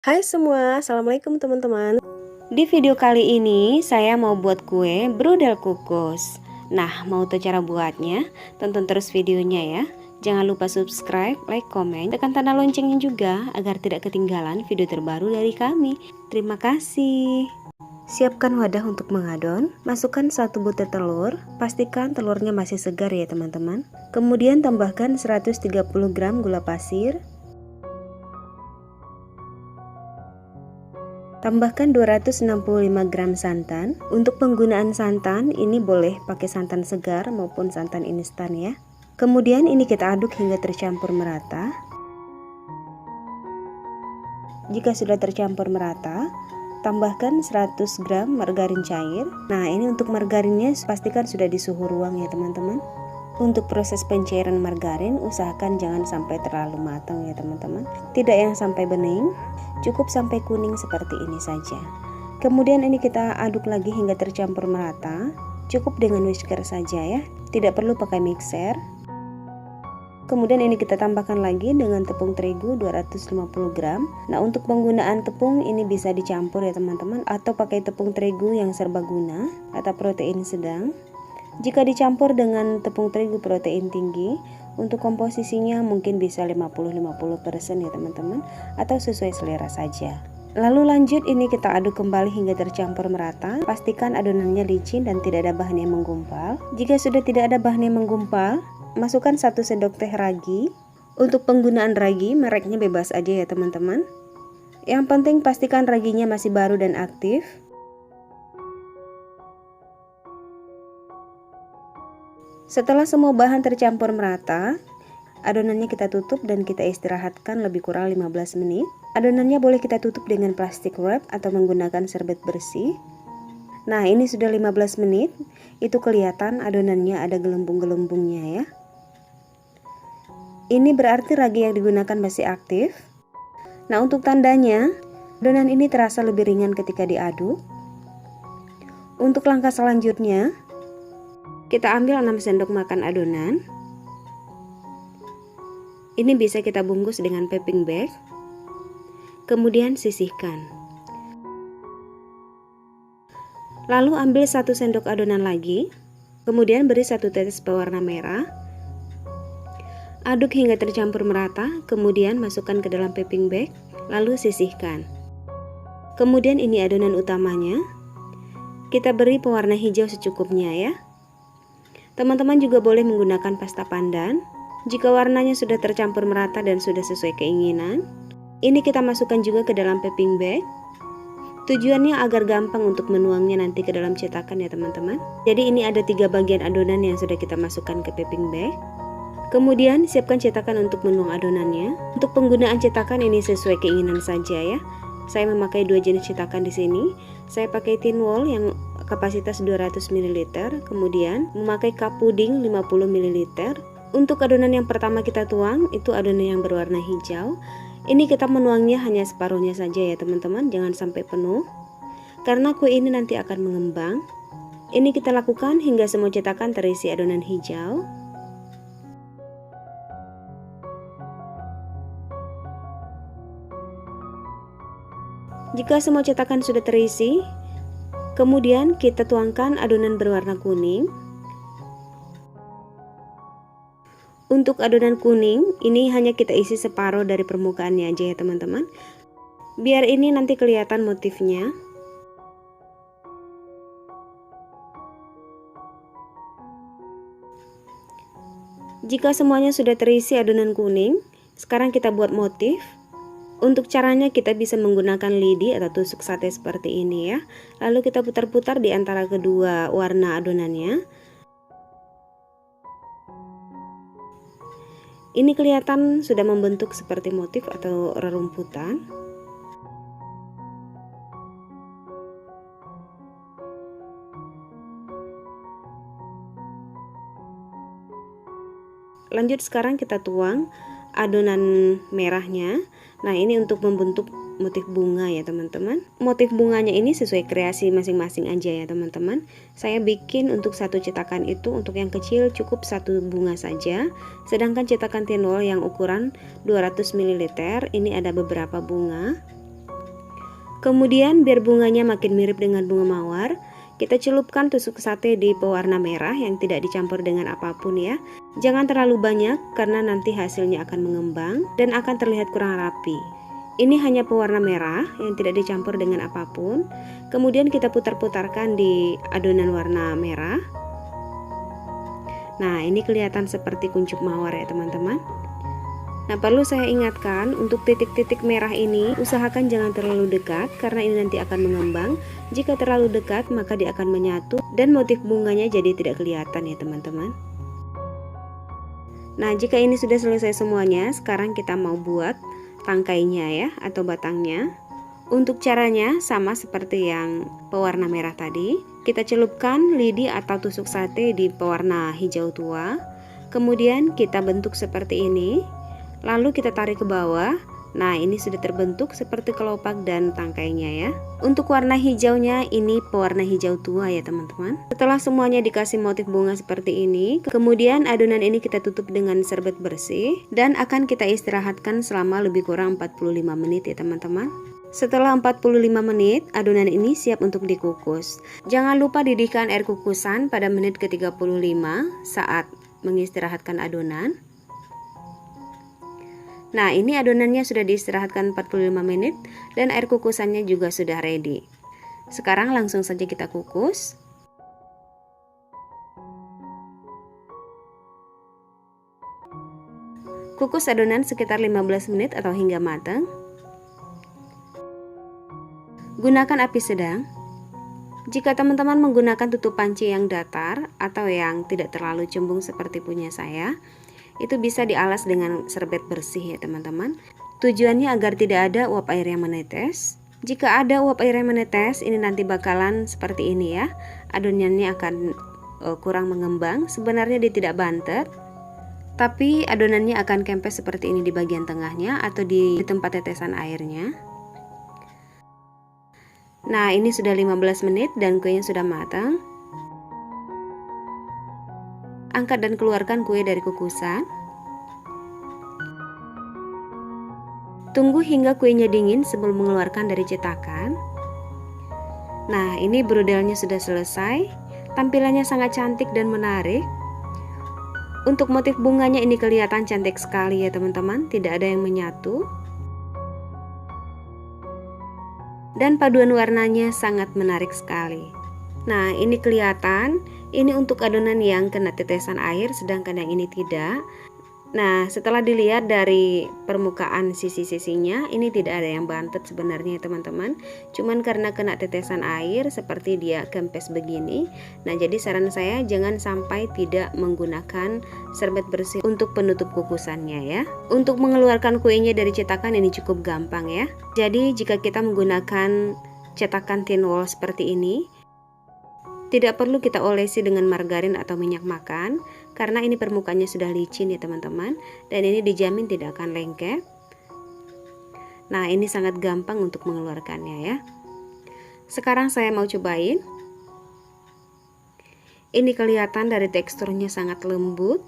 Hai semua, assalamualaikum teman-teman. Di video kali ini saya mau buat kue brudel kukus. Nah, mau tahu cara buatnya? Tonton terus videonya ya. Jangan lupa subscribe, like, komen, tekan tanda loncengnya juga agar tidak ketinggalan video terbaru dari kami. Terima kasih. Siapkan wadah untuk mengadon, masukkan 1 butir telur, pastikan telurnya masih segar ya teman-teman. Kemudian tambahkan 130 gram gula pasir, tambahkan 265 gram santan. Untuk penggunaan santan ini boleh pakai santan segar maupun santan instan ya. Kemudian ini kita aduk hingga tercampur merata. Jika sudah tercampur merata, tambahkan 100 gram margarin cair. Nah, ini untuk margarinnya pastikan sudah di suhu ruang ya teman-teman. Untuk proses pencairan margarin, usahakan jangan sampai terlalu matang ya teman-teman. Tidak yang sampai bening, cukup sampai kuning seperti ini saja. Kemudian ini kita aduk lagi hingga tercampur merata. Cukup dengan whisker saja ya, tidak perlu pakai mixer. Kemudian ini kita tambahkan lagi dengan tepung terigu 250 gram. Nah, untuk penggunaan tepung ini bisa dicampur ya teman-teman, atau pakai tepung terigu yang serbaguna atau protein sedang. Jika dicampur dengan tepung terigu protein tinggi, untuk komposisinya mungkin bisa 50-50% ya teman-teman, atau sesuai selera saja. Lalu lanjut ini kita aduk kembali hingga tercampur merata. Pastikan adonannya licin dan tidak ada bahan yang menggumpal. Jika sudah tidak ada bahan yang menggumpal, masukkan 1 sendok teh ragi. Untuk penggunaan ragi, mereknya bebas aja ya teman-teman. Yang penting pastikan raginya masih baru dan aktif. Setelah semua bahan tercampur merata, adonannya kita tutup dan kita istirahatkan lebih kurang 15 menit. Adonannya boleh kita tutup dengan plastik wrap atau menggunakan serbet bersih. Nah, ini sudah 15 menit. Itu kelihatan adonannya ada gelembung-gelembungnya ya. Ini berarti ragi yang digunakan masih aktif. Nah, untuk tandanya, adonan ini terasa lebih ringan ketika diaduk. Untuk langkah selanjutnya, kita ambil 6 sendok makan adonan. Ini bisa kita bungkus dengan piping bag. Kemudian sisihkan. Lalu ambil 1 sendok adonan lagi. Kemudian beri 1 tetes pewarna merah. Aduk hingga tercampur merata. Kemudian masukkan ke dalam piping bag. Lalu sisihkan. Kemudian ini adonan utamanya. Kita beri pewarna hijau secukupnya ya. Teman-teman juga boleh menggunakan pasta pandan. Jika warnanya sudah tercampur merata dan sudah sesuai keinginan, ini kita masukkan juga ke dalam piping bag. Tujuannya agar gampang untuk menuangnya nanti ke dalam cetakan ya teman-teman. Jadi ini ada 3 bagian adonan yang sudah kita masukkan ke piping bag. Kemudian siapkan cetakan untuk menuang adonannya. Untuk penggunaan cetakan ini sesuai keinginan saja ya. Saya memakai 2 jenis cetakan di sini. Saya pakai tin wall yang kapasitas 200 ml, kemudian memakai cup puding 50 ml. Untuk adonan yang pertama kita tuang, itu adonan yang berwarna hijau. Ini kita menuangnya hanya separuhnya saja ya teman-teman, jangan sampai penuh. Karena kue ini nanti akan mengembang. Ini kita lakukan hingga semua cetakan terisi adonan hijau. Jika semua cetakan sudah terisi, kemudian kita tuangkan adonan berwarna kuning. Untuk adonan kuning, ini hanya kita isi separuh dari permukaannya aja ya teman-teman. Biar ini nanti kelihatan motifnya. Jika semuanya sudah terisi adonan kuning, sekarang kita buat motif. Untuk caranya kita bisa menggunakan lidi atau tusuk sate seperti ini ya. Lalu kita putar-putar di antara kedua warna adonannya. Ini kelihatan sudah membentuk seperti motif atau rerumputan. Lanjut sekarang kita tuang adonan merahnya. Nah, ini untuk membentuk motif bunga ya teman-teman. Motif bunganya ini sesuai kreasi masing-masing aja ya teman-teman. Saya bikin untuk 1 cetakan itu, untuk yang kecil cukup 1 bunga saja. Sedangkan cetakan tin wall yang ukuran 200 ml ini ada beberapa bunga. Kemudian biar bunganya makin mirip dengan bunga mawar, kita celupkan tusuk sate di pewarna merah yang tidak dicampur dengan apapun ya. Jangan terlalu banyak karena nanti hasilnya akan mengembang dan akan terlihat kurang rapi. Ini hanya pewarna merah yang tidak dicampur dengan apapun. Kemudian kita putar-putarkan di adonan warna merah. Nah, ini kelihatan seperti kuncup mawar ya teman-teman. Nah, perlu saya ingatkan untuk titik-titik merah ini usahakan jangan terlalu dekat karena ini nanti akan mengembang. Jika terlalu dekat maka dia akan menyatu dan motif bunganya jadi tidak kelihatan ya teman-teman. Nah, jika ini sudah selesai semuanya, sekarang kita mau buat tangkainya ya atau batangnya. Untuk caranya sama seperti yang pewarna merah tadi. Kita celupkan lidi atau tusuk sate di pewarna hijau tua. Kemudian kita bentuk seperti ini. Lalu kita tarik ke bawah. Nah, ini sudah terbentuk seperti kelopak dan tangkainya ya. Untuk warna hijaunya ini pewarna hijau tua ya teman-teman. Setelah semuanya dikasih motif bunga seperti ini, kemudian adonan ini kita tutup dengan serbet bersih dan akan kita istirahatkan selama lebih kurang 45 menit ya teman-teman. Setelah 45 menit, adonan ini siap untuk dikukus. Jangan lupa didihkan air kukusan pada menit ke-35 saat mengistirahatkan adonan. Nah, ini adonannya sudah diistirahatkan 45 menit dan air kukusannya juga sudah ready. Sekarang langsung saja kita kukus. Kukus adonan sekitar 15 menit atau hingga matang. Gunakan api sedang. Jika teman-teman menggunakan tutup panci yang datar atau yang tidak terlalu cembung seperti punya saya, itu bisa dialas dengan serbet bersih ya teman-teman. Tujuannya agar tidak ada uap air yang menetes. Jika ada uap air yang menetes, ini nanti bakalan seperti ini ya. Adonannya akan kurang mengembang. Sebenarnya dia tidak bantet, tapi adonannya akan kempes seperti ini di bagian tengahnya atau di tempat tetesan airnya. Nah, ini sudah 15 menit dan kuenya sudah matang. Angkat dan keluarkan kue dari kukusan. Tunggu hingga kuenya dingin sebelum mengeluarkan dari cetakan. Nah, ini brodelnya sudah selesai. Tampilannya sangat cantik dan menarik. Untuk motif bunganya ini kelihatan cantik sekali ya teman-teman. Tidak ada yang menyatu. Dan paduan warnanya sangat menarik sekali. Nah, ini kelihatan. Ini untuk adonan yang kena tetesan air, sedangkan yang ini tidak. Nah, setelah dilihat dari permukaan sisi-sisinya, ini tidak ada yang bantet sebenarnya teman-teman. Cuman karena kena tetesan air, seperti dia kempes begini. Nah, jadi saran saya jangan sampai tidak menggunakan serbet bersih untuk penutup kukusannya ya. Untuk mengeluarkan kuenya dari cetakan ini cukup gampang ya. Jadi jika kita menggunakan cetakan tin wall seperti ini, tidak perlu kita olesi dengan margarin atau minyak makan karena ini permukaannya sudah licin ya teman-teman, dan ini dijamin tidak akan lengket. Nah, ini sangat gampang untuk mengeluarkannya ya. Sekarang saya mau cobain. Ini kelihatan dari teksturnya sangat lembut.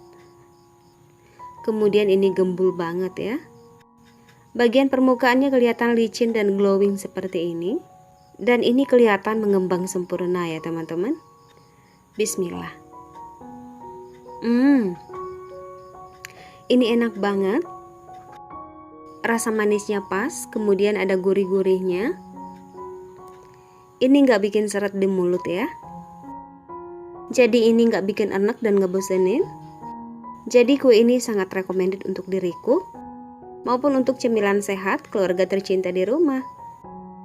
Kemudian ini gembul banget ya. Bagian permukaannya kelihatan licin dan glowing seperti ini. Dan ini kelihatan mengembang sempurna ya teman-teman. Bismillah. Ini enak banget. Rasa manisnya pas, kemudian ada gurih-gurihnya. Ini nggak bikin seret di mulut ya. Jadi ini nggak bikin enak dan ngebosenin. Jadi kue ini sangat recommended untuk diriku maupun untuk cemilan sehat keluarga tercinta di rumah.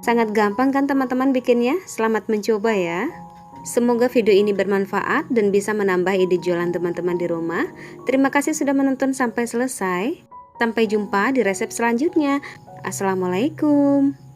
Sangat gampang kan teman-teman bikinnya? Selamat mencoba ya. Semoga video ini bermanfaat dan bisa menambah ide jualan teman-teman di rumah. Terima kasih sudah menonton sampai selesai. Sampai jumpa di resep selanjutnya. Assalamualaikum.